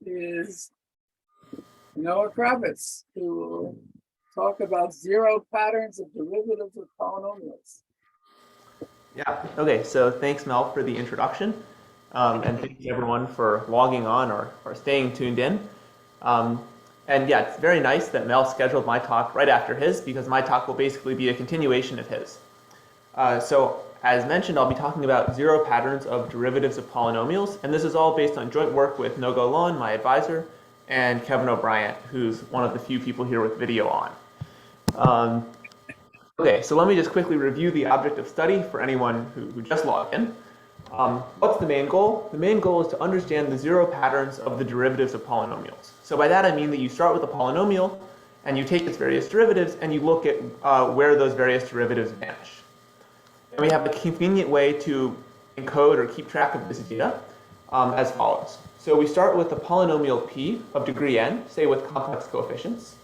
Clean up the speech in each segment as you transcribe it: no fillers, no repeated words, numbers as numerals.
is Noah Kravitz, who will talk about zero patterns of derivatives of polynomials. Yeah, okay, so thanks, Mel, for the introduction. And thanks everyone for logging on or staying tuned in. And yeah, it's very nice that Mel scheduled my talk right after his, because my talk will basically be a continuation of his. So as mentioned, I'll be talking about zero patterns of derivatives of polynomials, and this is all based on joint work with Nogo Lon, my advisor, and Kevin O'Brien, who's one of the few people here with video on. Okay, so let me just quickly review the object of study for anyone who just logged in. What's the main goal? The main goal is to understand the zero patterns of the derivatives of polynomials. So by that I mean that you start with a polynomial, and you take its various derivatives, and you look at where those various derivatives vanish. And we have a convenient way to encode or keep track of this data as follows. So we start with a polynomial p of degree n, say with complex coefficients.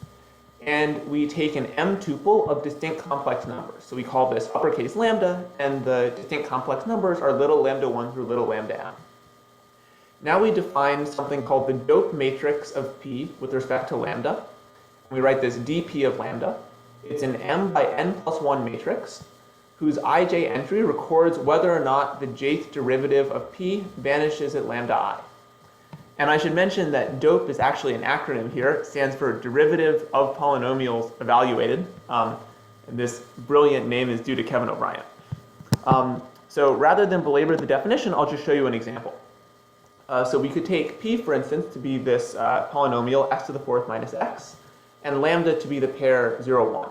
And we take an m tuple of distinct complex numbers. So we call this uppercase lambda, and the distinct complex numbers are little lambda 1 through little lambda m. Now we define something called the dope matrix of p with respect to lambda. We write this dp of lambda. It's an m by n plus 1 matrix whose ij entry records whether or not the jth derivative of p vanishes at lambda I. And I should mention that DOPE is actually an acronym here. It stands for Derivative of Polynomials Evaluated. And this brilliant name is due to Kevin O'Brien. So rather than belabor the definition, I'll just show you an example. So we could take p, for instance, to be this polynomial x to the fourth minus x, and lambda to be the pair 0, 1.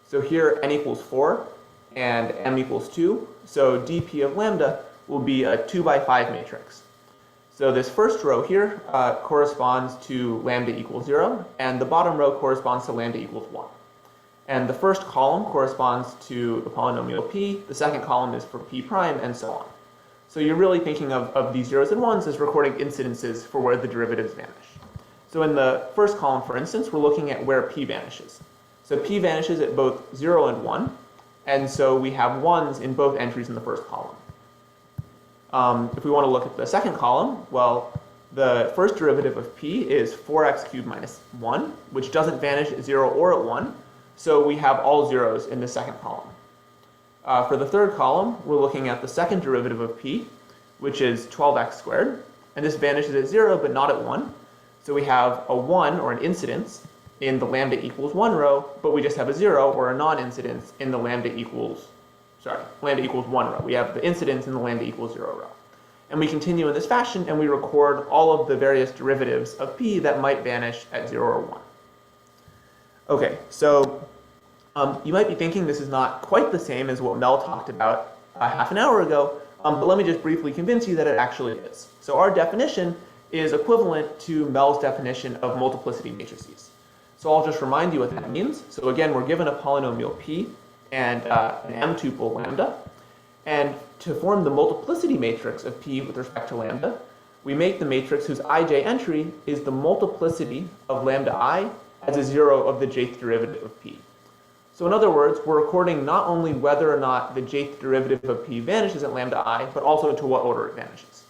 So here n equals 4, and m equals 2. So dp of lambda will be a 2 by 5 matrix. So this first row here corresponds to lambda equals 0, and the bottom row corresponds to lambda equals 1. And the first column corresponds to the polynomial p, the second column is for p prime, and so on. So you're really thinking of these zeros and ones as recording incidences for where the derivatives vanish. So in the first column, for instance, we're looking at where p vanishes. So p vanishes at both 0 and 1, and so we have 1s in both entries in the first column. If we want to look at the second column, well, the first derivative of p is 4x cubed minus 1, which doesn't vanish at 0 or at 1, so we have all zeros in the second column. For the third column, we're looking at the second derivative of p, which is 12x squared, and this vanishes at 0 but not at 1, so we have a 1, or an incidence, in the lambda equals 1 row, but we just have a 0, or a non-incidence, in the lambda equals 1 row. We have the incidence in the lambda equals 0 row. And we continue in this fashion, and we record all of the various derivatives of p that might vanish at 0 or 1. Okay, so you might be thinking this is not quite the same as what Mel talked about half an hour ago, but let me just briefly convince you that it actually is. So our definition is equivalent to Mel's definition of multiplicity matrices. So I'll just remind you what that means. So again, we're given a polynomial p, and an m tuple lambda. And to form the multiplicity matrix of p with respect to lambda, we make the matrix whose ij entry is the multiplicity of lambda I as a 0 of the jth derivative of p. So in other words, we're recording not only whether or not the jth derivative of p vanishes at lambda I, but also to what order it vanishes.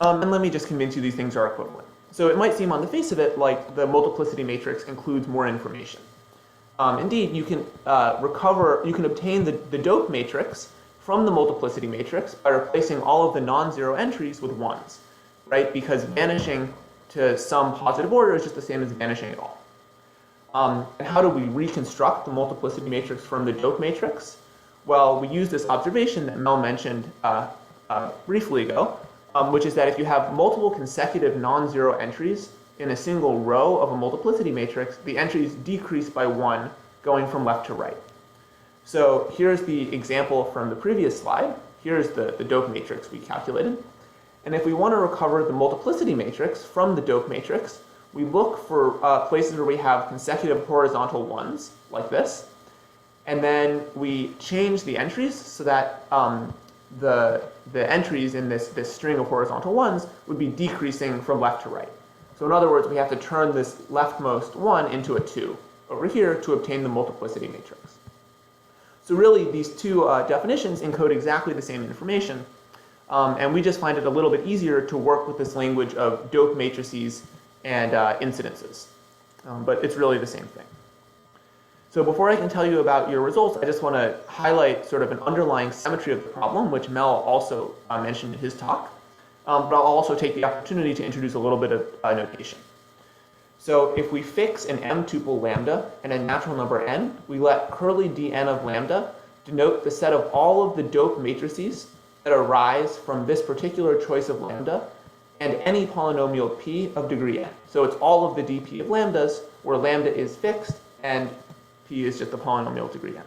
And let me just convince you these things are equivalent. So it might seem on the face of it like the multiplicity matrix includes more information. Indeed, you can obtain the dope matrix from the multiplicity matrix by replacing all of the non-zero entries with 1s, right? Because vanishing to some positive order is just the same as vanishing at all. And how do we reconstruct the multiplicity matrix from the dope matrix? Well, we use this observation that Mel mentioned briefly ago, which is that if you have multiple consecutive non-zero entries in a single row of a multiplicity matrix, the entries decrease by 1 going from left to right. So here's the example from the previous slide. Here's the dope matrix we calculated. And if we want to recover the multiplicity matrix from the dope matrix, we look for places where we have consecutive horizontal 1s, like this. And then we change the entries so that the entries in this string of horizontal 1s would be decreasing from left to right. So in other words, we have to turn this leftmost 1 into a 2 over here to obtain the multiplicity matrix. So really, these two definitions encode exactly the same information, And we just find it a little bit easier to work with this language of dope matrices and incidences. But it's really the same thing. So before I can tell you about your results, I just want to highlight sort of an underlying symmetry of the problem, which Mel also mentioned in his talk. But I'll also take the opportunity to introduce a little bit of notation. So if we fix an m tuple lambda and a natural number n, we let curly dn of lambda denote the set of all of the dope matrices that arise from this particular choice of lambda and any polynomial p of degree n. So it's all of the dp of lambdas where lambda is fixed and p is just the polynomial degree n.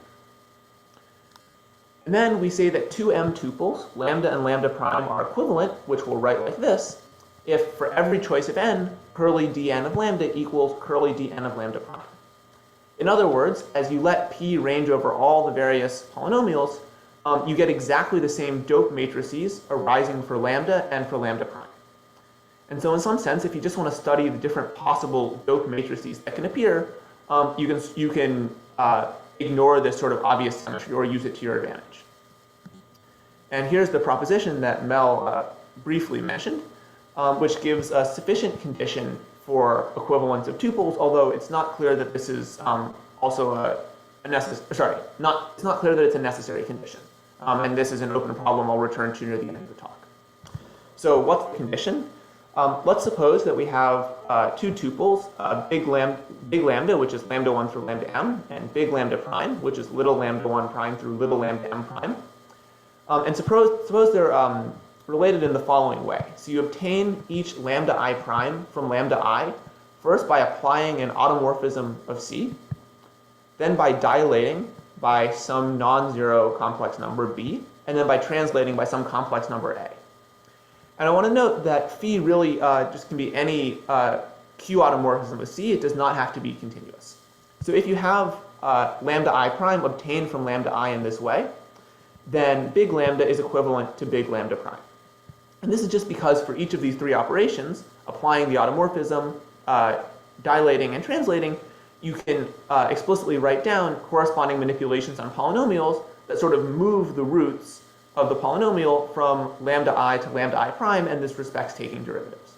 And then we say that two m tuples, lambda and lambda prime, are equivalent, which we'll write like this, if for every choice of n, curly dn of lambda equals curly dn of lambda prime. In other words, as you let p range over all the various polynomials, you get exactly the same dope matrices arising for lambda and for lambda prime. And so in some sense, if you just want to study the different possible dope matrices that can appear, you can ignore this sort of obvious symmetry or use it to your advantage. And here's the proposition that Mel briefly mentioned, which gives a sufficient condition for equivalence of tuples, although it's not clear that this is also it's not clear that it's a necessary condition. And this is an open problem I'll return to near the end of the talk. So what's the condition? Let's suppose that we have two tuples, big lambda, which is lambda 1 through lambda m, and big lambda prime, which is little lambda 1 prime through little lambda m prime. And suppose they're related in the following way. So you obtain each lambda I prime from lambda I, first by applying an automorphism of C, then by dilating by some non-zero complex number b, and then by translating by some complex number a. And I want to note that phi really just can be any Q automorphism of C. It does not have to be continuous. So if you have lambda I prime obtained from lambda I in this way, then big lambda is equivalent to big lambda prime. And this is just because for each of these three operations, applying the automorphism, dilating, and translating, you can explicitly write down corresponding manipulations on polynomials that sort of move the roots of the polynomial from lambda I to lambda I prime, and this respects taking derivatives.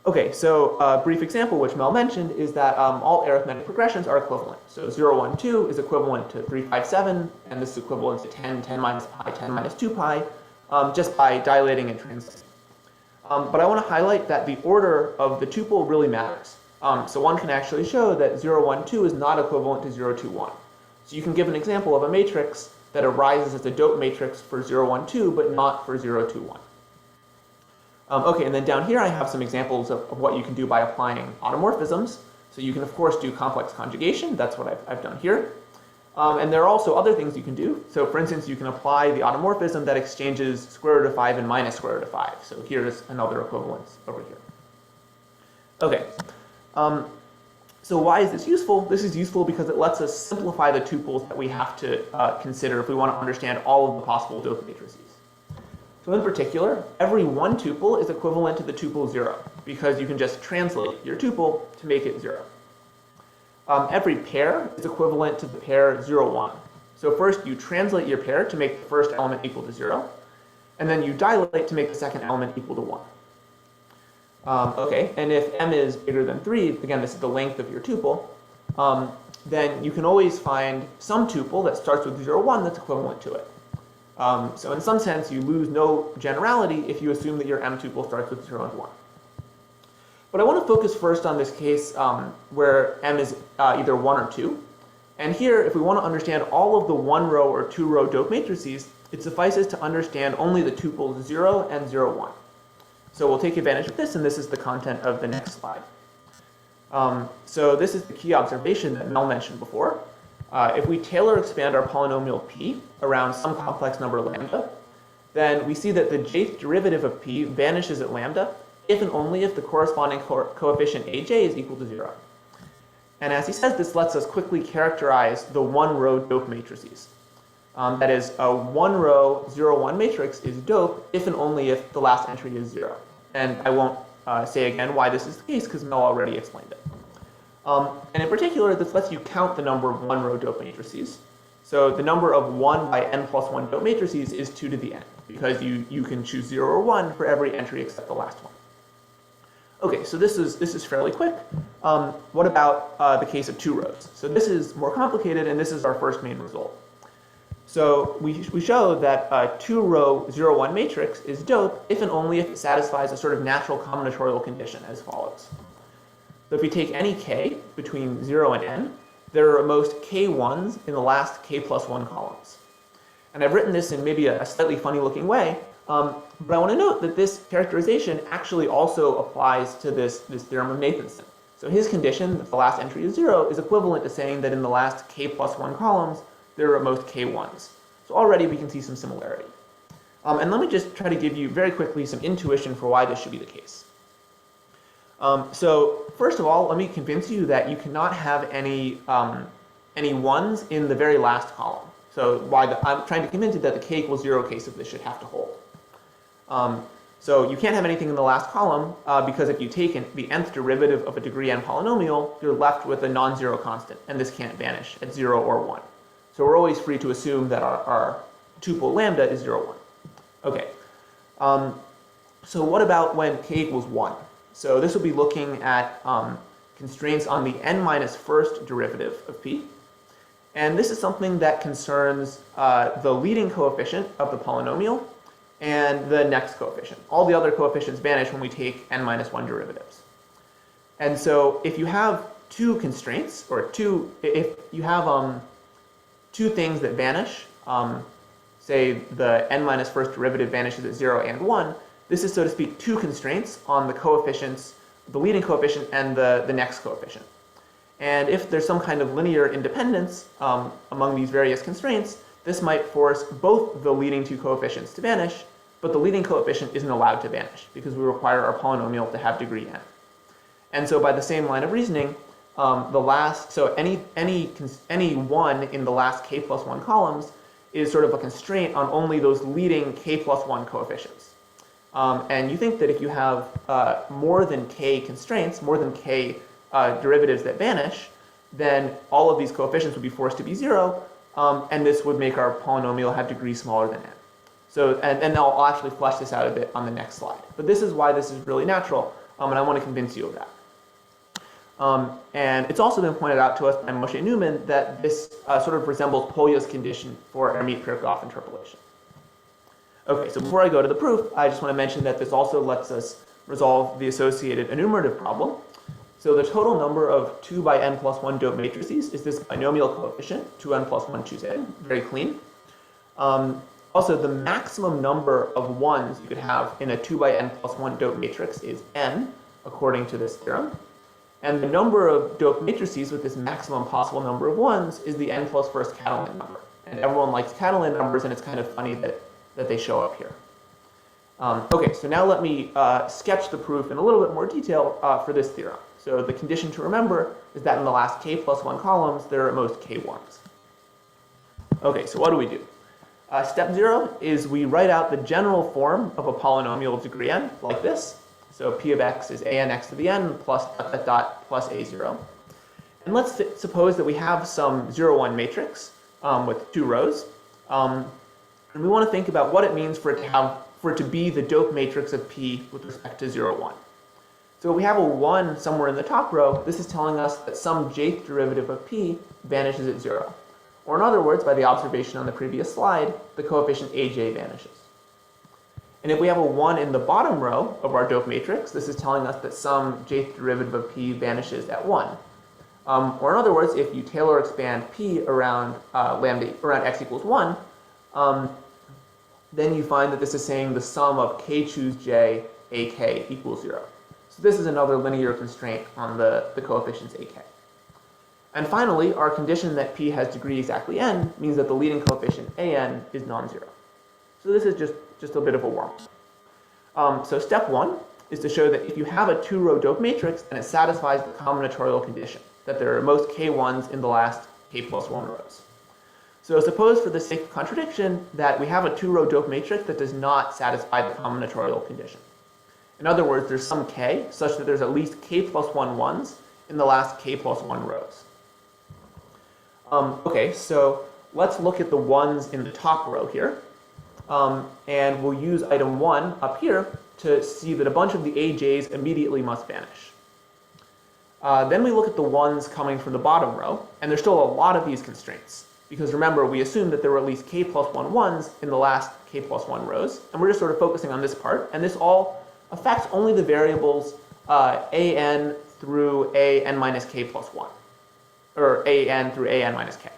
Okay, so a brief example, which Mel mentioned, is that all arithmetic progressions are equivalent. So 0, 1, 2 is equivalent to 3, 5, 7, and this is equivalent to 10, 10 minus pi, 10 minus 2 pi, just by dilating and translating. But I want to highlight that the order of the tuple really matters. So one can actually show that 0, 1, 2 is not equivalent to 0, 2, 1. So you can give an example of a matrix that arises as a dope matrix for 0, 1, 2, but not for 0, 2, 1. Okay, and then down here I have some examples of what you can do by applying automorphisms. So you can, of course, do complex conjugation. That's what I've done here. And there are also other things you can do. So for instance, you can apply the automorphism that exchanges square root of 5 and minus square root of 5. So here's another equivalence over here. Okay. So why is this useful? This is useful because it lets us simplify the tuples that we have to consider if we want to understand all of the possible dope matrices. So in particular, every one tuple is equivalent to the tuple 0, because you can just translate your tuple to make it 0. Every pair is equivalent to the pair 0, 1. So first you translate your pair to make the first element equal to 0, and then you dilate to make the second element equal to 1. Okay, and if m is bigger than 3, again, this is the length of your tuple, then you can always find some tuple that starts with 0, 1 that's equivalent to it. So in some sense, you lose no generality if you assume that your m tuple starts with 0 and 1. But I want to focus first on this case where m is either 1 or 2. And here, if we want to understand all of the 1-row or 2-row dope matrices, it suffices to understand only the tuples 0 and 0, 1. So we'll take advantage of this, and this is the content of the next slide. So this is the key observation that Mel mentioned before. If we Taylor expand our polynomial p around some complex number lambda, then we see that the jth derivative of p vanishes at lambda if and only if the corresponding coefficient aj is equal to 0. And as he says, this lets us quickly characterize the 1-row dope matrices. That is, a 1-row 0, 1 matrix is dope if and only if the last entry is 0. And I won't say again why this is the case, because Mel already explained it. And in particular, this lets you count the number of 1-row dope matrices. So the number of 1 by n plus 1 dope matrices is 2 to the n. because you can choose 0 or 1 for every entry except the last one. Okay, so this is fairly quick. What about the case of 2 rows? So this is more complicated, and this is our first main result. So we show that a 2-row 0, 1 matrix is dope if and only if it satisfies a sort of natural combinatorial condition as follows. So if we take any k between 0 and n, there are at most k1s in the last k plus 1 columns. And I've written this in maybe a slightly funny looking way, but I want to note that this characterization actually also applies to this theorem of Nathanson. So his condition that the last entry is 0 is equivalent to saying that in the last k plus 1 columns, there are at most k1s. So already we can see some similarity. And let me just try to give you very quickly some intuition for why this should be the case. So first of all, let me convince you that you cannot have any 1s in the very last column. So I'm trying to convince you that the k equals 0 case of this should have to hold. So you can't have anything in the last column because if you take the nth derivative of a degree n polynomial, you're left with a non-zero constant, and this can't vanish at 0 or 1. So we're always free to assume that our tuple lambda is 0, 1. Okay. So what about when k equals 1? So this will be looking at constraints on the n minus first derivative of p. And this is something that concerns the leading coefficient of the polynomial and the next coefficient. All the other coefficients vanish when we take n minus 1 derivatives. And so if you have two constraints, or if you have two things that vanish, say the n minus first derivative vanishes at 0 and 1, this is, so to speak, two constraints on the coefficients, the leading coefficient and the next coefficient. And if there's some kind of linear independence among these various constraints, this might force both the leading two coefficients to vanish, but the leading coefficient isn't allowed to vanish because we require our polynomial to have degree n. And so by the same line of reasoning, any 1 in the last k plus 1 columns is sort of a constraint on only those leading k plus 1 coefficients. And you think that if you have more than k constraints, more than k derivatives that vanish, then all of these coefficients would be forced to be 0, and this would make our polynomial have degree smaller than n. So, and I'll actually flesh this out a bit on the next slide. But this is why this is really natural, and I want to convince you of that. And it's also been pointed out to us by Moshe Newman that this sort of resembles Polya's condition for Hermite-Kirchhoff interpolation. Okay, so before I go to the proof, I just want to mention that this also lets us resolve the associated enumerative problem. So the total number of 2 by n plus 1 dope matrices is this binomial coefficient, 2n plus 1 choose n, very clean. Also, the maximum number of 1s you could have in a 2 by n plus 1 dope matrix is n, according to this theorem. And the number of dope matrices with this maximum possible number of 1s is the n plus first Catalan number. And everyone likes Catalan numbers, and it's kind of funny that they show up here. Okay, so now let me sketch the proof in a little bit more detail for this theorem. So the condition to remember is that in the last k plus 1 columns, there are at most k1s. Okay, so what do we do? Step 0 is we write out the general form of a polynomial of degree n, like this. So p of x is an x to the n plus dot dot plus a0. And let's suppose that we have some 0, 1 matrix with 2 rows. And we want to think about what it means for it to be the dope matrix of p with respect to 0, 1. So if we have a 1 somewhere in the top row, this is telling us that some jth derivative of p vanishes at 0. Or in other words, by the observation on the previous slide, the coefficient aj vanishes. And if we have a 1 in the bottom row of our dope matrix, this is telling us that some jth derivative of p vanishes at 1. Or in other words, if you Taylor expand p around around x equals 1, then you find that this is saying the sum of k choose j ak equals 0. So this is another linear constraint on the coefficients ak. And finally, our condition that p has degree exactly n means that the leading coefficient an is non-zero. So this is just a bit of a warm-up. So step 1 is to show that if you have a 2-row dope matrix, then it satisfies the combinatorial condition, that there are most k1s in the last k plus 1 rows. So suppose for the sake of contradiction that we have a 2-row dope matrix that does not satisfy the combinatorial condition. In other words, there's some k such that there's at least k plus 1 1s in the last k plus 1 rows. Okay, so let's look at the 1s in the top row here. and we'll use item 1 up here to see that a bunch of the AJs immediately must vanish. Then we look at the ones coming from the bottom row, and there's still a lot of these constraints. Because remember, we assumed that there were at least k plus 1 ones in the last k plus 1 rows, and we're just sort of focusing on this part, and this all affects only the variables an through an minus k plus 1, or an through an minus k.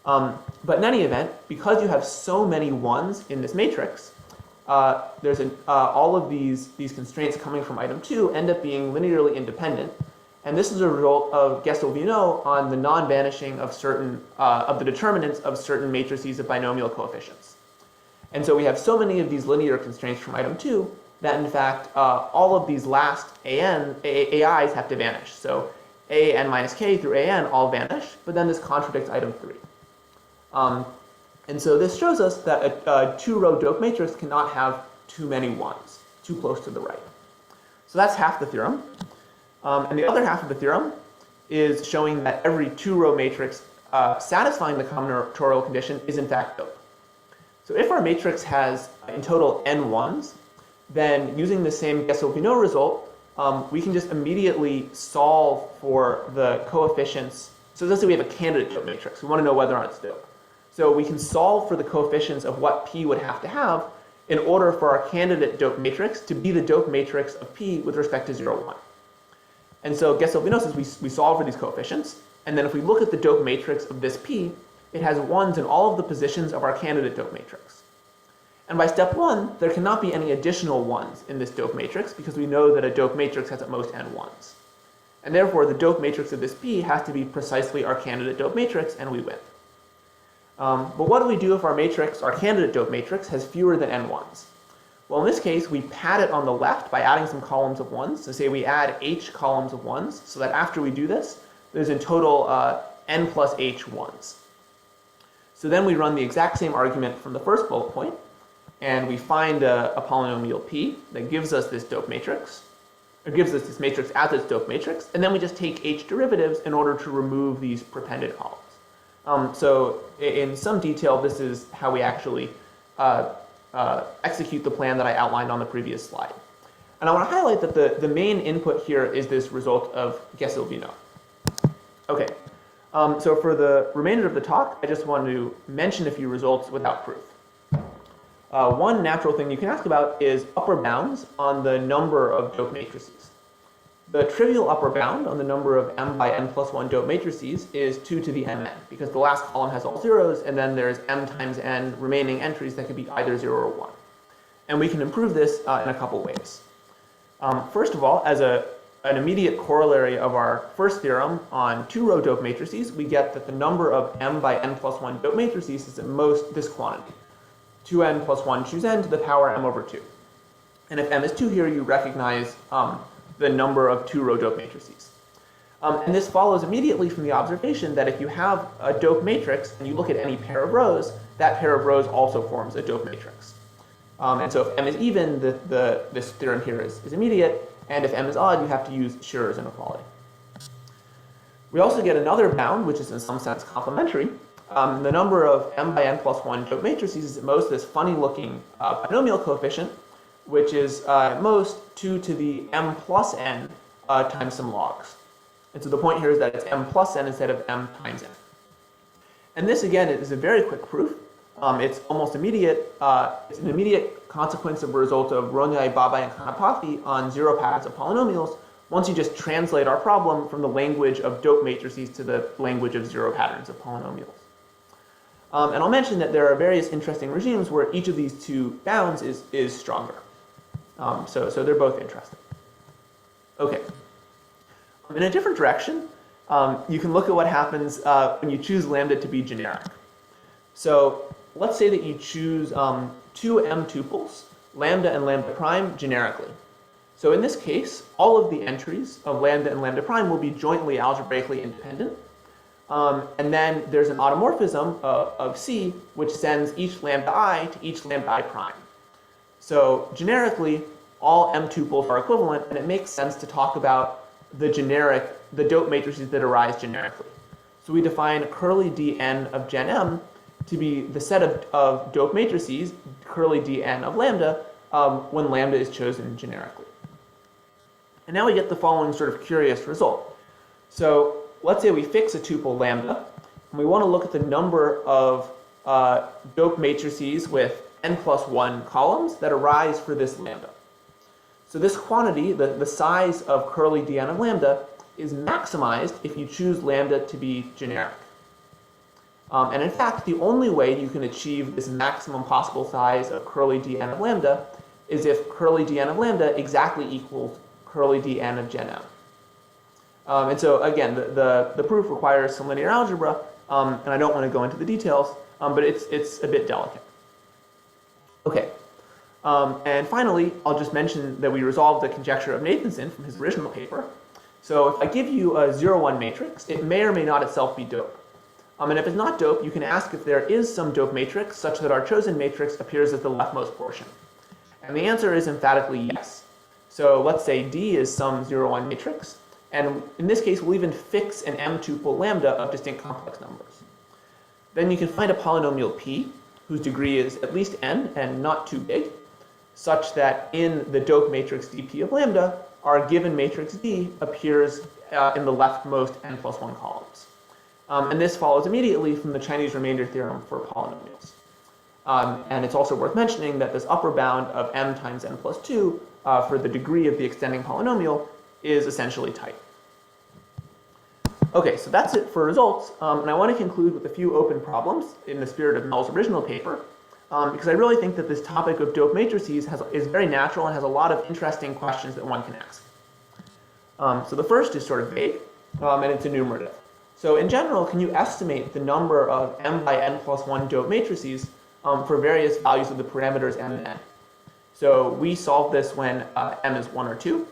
But in any event, because you have so many ones in this matrix, there's all of these constraints coming from item 2 end up being linearly independent. And this is a result of guess what we know on the non-vanishing of certain of the determinants of certain matrices of binomial coefficients. And so we have so many of these linear constraints from item 2 that in fact all of these last AIs have to vanish. So an minus k through an all vanish, but then this contradicts item 3. And so this shows us that a two-row dope matrix cannot have too many ones, too close to the right. So that's half the theorem. And the other half of the theorem is showing that every two-row matrix satisfying the combinatorial condition is in fact dope. So if our matrix has in total n ones, then using the same guess what we know result, we can just immediately solve for the coefficients. So let's say we have a candidate dope matrix. We want to know whether or not it's dope. So we can solve for the coefficients of what P would have to have in order for our candidate dope matrix to be the dope matrix of P with respect to 0, 1. And so guess what we know is we solve for these coefficients, and then if we look at the dope matrix of this P, it has ones in all of the positions of our candidate dope matrix. And by step 1, there cannot be any additional ones in this dope matrix because we know that a dope matrix has at most n ones. And therefore, the dope matrix of this P has to be precisely our candidate dope matrix, and we win. But what do we do if our matrix, our candidate dope matrix, has fewer than n ones? Well, in this case, we pad it on the left by adding some columns of ones. So say we add h columns of ones, so that after we do this, there's in total n plus h ones. So then we run the exact same argument from the first bullet point, and we find a polynomial p that gives us this dope matrix, or gives us this matrix as its dope matrix, and then we just take h derivatives in order to remove these prepended columns. So in some detail, this is how we actually execute the plan that I outlined on the previous slide. And I want to highlight that the main input here is this result of guess what we know. Okay, so for the remainder of the talk, I just want to mention a few results without proof. One natural thing you can ask about is upper bounds on the number of dope matrices. The trivial upper bound on the number of m by n plus 1 dope matrices is 2 to the mn, because the last column has all zeros, and then there's m times n remaining entries that could be either 0 or 1. And we can improve this in a couple ways. First of all, as an immediate corollary of our first theorem on two-row dope matrices, we get that the number of m by n plus 1 dope matrices is at most this quantity. 2n plus 1 choose n to the power m over 2. And if m is 2 here, you recognize the number of two-row dope matrices. And this follows immediately from the observation that if you have a dope matrix and you look at any pair of rows, that pair of rows also forms a dope matrix. And so if m is even, this theorem here is immediate, and if m is odd, you have to use Schur's inequality. We also get another bound, which is in some sense complementary. The number of m by n plus 1 dope matrices is at most this funny-looking binomial coefficient, which is at most 2 to the m plus n times some logs. And so the point here is that it's m plus n instead of m times n. And this, again, is a very quick proof. It's almost immediate. It's an immediate consequence of a result of Ronjai, Babai, and Kanapathy on zero patterns of polynomials once you just translate our problem from the language of dope matrices to the language of zero patterns of polynomials. And I'll mention that there are various interesting regimes where each of these two bounds is stronger. So they're both interesting. Okay. In a different direction, you can look at what happens when you choose lambda to be generic. So let's say that you choose two m tuples, lambda and lambda prime, generically. So in this case, all of the entries of lambda and lambda prime will be jointly algebraically independent. And then there's an automorphism of C, which sends each lambda I to each lambda I prime. So generically, all m tuples are equivalent, and it makes sense to talk about the dope matrices that arise generically. So we define curly dn of gen m to be the set of dope matrices, curly dn of lambda, when lambda is chosen generically. And now we get the following sort of curious result. So let's say we fix a tuple lambda, and we want to look at the number of dope matrices with n plus 1 columns that arise for this lambda. So this quantity, the size of curly dn of lambda, is maximized if you choose lambda to be generic. And in fact, the only way you can achieve this maximum possible size of curly dn of lambda is if curly dn of lambda exactly equals curly dn of gen m. And so again, the proof requires some linear algebra, and I don't want to go into the details, but it's a bit delicate. Okay, and finally, I'll just mention that we resolved the conjecture of Nathanson from his original paper. So if I give you a 0, 1 matrix, it may or may not itself be dope. And if it's not dope, you can ask if there is some dope matrix such that our chosen matrix appears as the leftmost portion. And the answer is emphatically yes. So let's say D is some 0, 1 matrix. And in this case, we'll even fix an M tuple lambda of distinct complex numbers. Then you can find a polynomial P, whose degree is at least n and not too big, such that in the dope matrix dp of lambda, our given matrix D appears in the leftmost n plus 1 columns. And this follows immediately from the Chinese remainder theorem for polynomials. And it's also worth mentioning that this upper bound of m times n plus 2 for the degree of the extending polynomial is essentially tight. Okay, so that's it for results. And I want to conclude with a few open problems in the spirit of Mel's original paper, because I really think that this topic of dope matrices is very natural and has a lot of interesting questions that one can ask. So the first is sort of vague, and it's enumerative. So in general, can you estimate the number of m by n plus 1 dope matrices for various values of the parameters m and n? So we solved this when m is 1 or 2,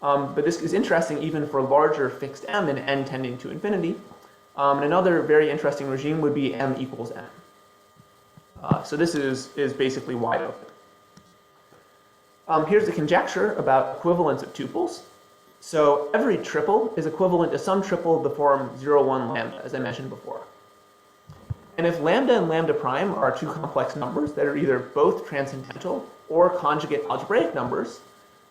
but this is interesting even for larger fixed m and n tending to infinity. And another very interesting regime would be m equals n. So this is basically wide open. Here's the conjecture about equivalence of tuples. So every triple is equivalent to some triple of the form 0, 1 lambda, as I mentioned before. And if lambda and lambda prime are two complex numbers that are either both transcendental or conjugate algebraic numbers,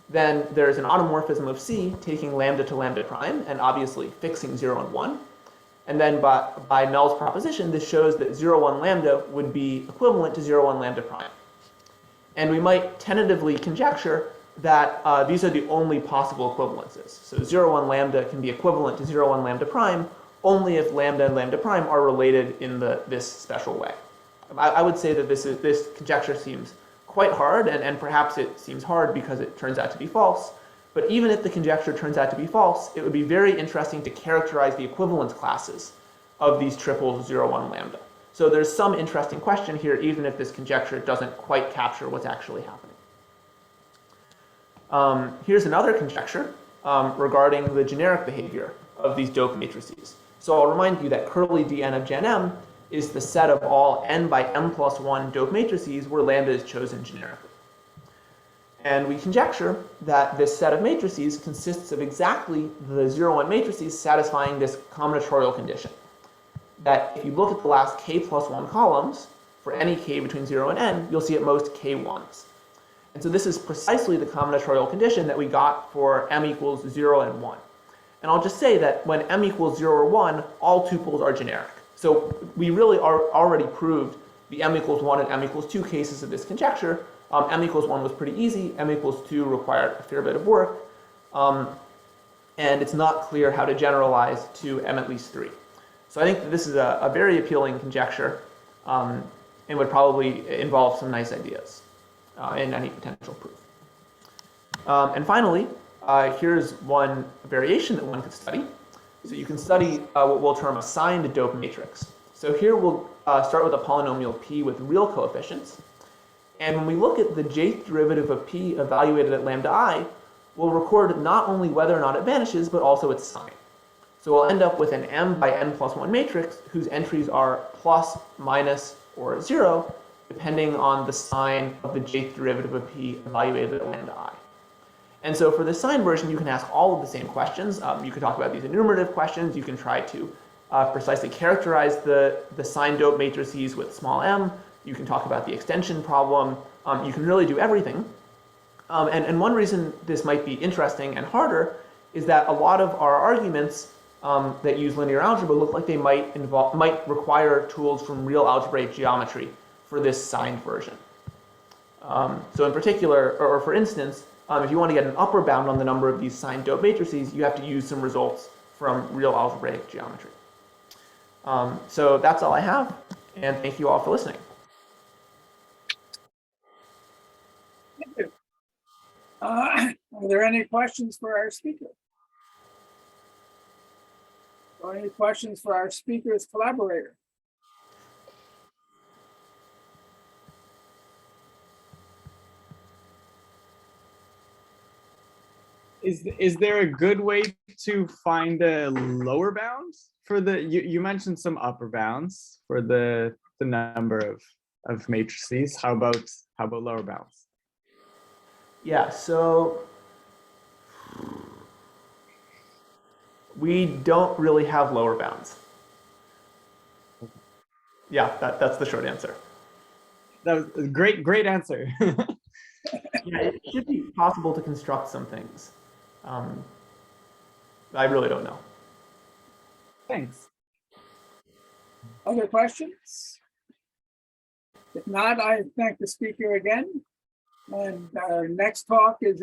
then there's an automorphism of C taking lambda to lambda prime and obviously fixing 0 and 1. And then by Mel's proposition, this shows that 0, 1 lambda would be equivalent to 0, 1 lambda prime. And we might tentatively conjecture that these are the only possible equivalences. So 0, 1 lambda can be equivalent to 0, 1 lambda prime only if lambda and lambda prime are related in this special way. I would say that this conjecture seems quite hard, and perhaps it seems hard because it turns out to be false. But even if the conjecture turns out to be false, it would be very interesting to characterize the equivalence classes of these triples 0, 1 lambda. So there's some interesting question here, even if this conjecture doesn't quite capture what's actually happening. Here's another conjecture regarding the generic behavior of these dope matrices. So I'll remind you that curly dn of gen m is the set of all n by m plus 1 dope matrices where lambda is chosen generically. And we conjecture that this set of matrices consists of exactly the 0, 1 matrices satisfying this combinatorial condition. That if you look at the last k plus 1 columns, for any k between 0 and n, you'll see at most k1s. And so this is precisely the combinatorial condition that we got for m equals 0 and 1. And I'll just say that when m equals 0 or 1, all tuples are generic. So we really already proved the m equals 1 and m equals 2 cases of this conjecture. M equals 1 was pretty easy, m equals 2 required a fair bit of work, and it's not clear how to generalize to m at least 3. So I think that this is a very appealing conjecture and would probably involve some nice ideas in any potential proof. And finally, here's one variation that one could study. So you can study what we'll term a signed dope matrix. So here we'll start with a polynomial p with real coefficients. And when we look at the jth derivative of p evaluated at lambda I, we'll record not only whether or not it vanishes, but also its sign. So we'll end up with an m by n plus 1 matrix whose entries are plus, minus, or 0, depending on the sign of the jth derivative of p evaluated at lambda I. And so for the sign version, you can ask all of the same questions. You can talk about these enumerative questions. You can try to precisely characterize the sign dope matrices with small m. You can talk about the extension problem. You can really do everything. And one reason this might be interesting and harder is that a lot of our arguments that use linear algebra look like they might require tools from real algebraic geometry for this signed version. So in particular, or for instance, if you want to get an upper bound on the number of these signed dope matrices, you have to use some results from real algebraic geometry. So that's all I have, and thank you all for listening. Thank you. Are there any questions for our speaker? Or any questions for our speaker's collaborator? Is there a good way to find a lower bound for the, you mentioned some upper bounds for the number of matrices. How about lower bounds? Yeah, so we don't really have lower bounds. Yeah, that's the short answer. That was a great answer. Yeah, it should be possible to construct some things. I really don't know. Thanks. Other questions? If not, I thank the speaker again. And our next talk is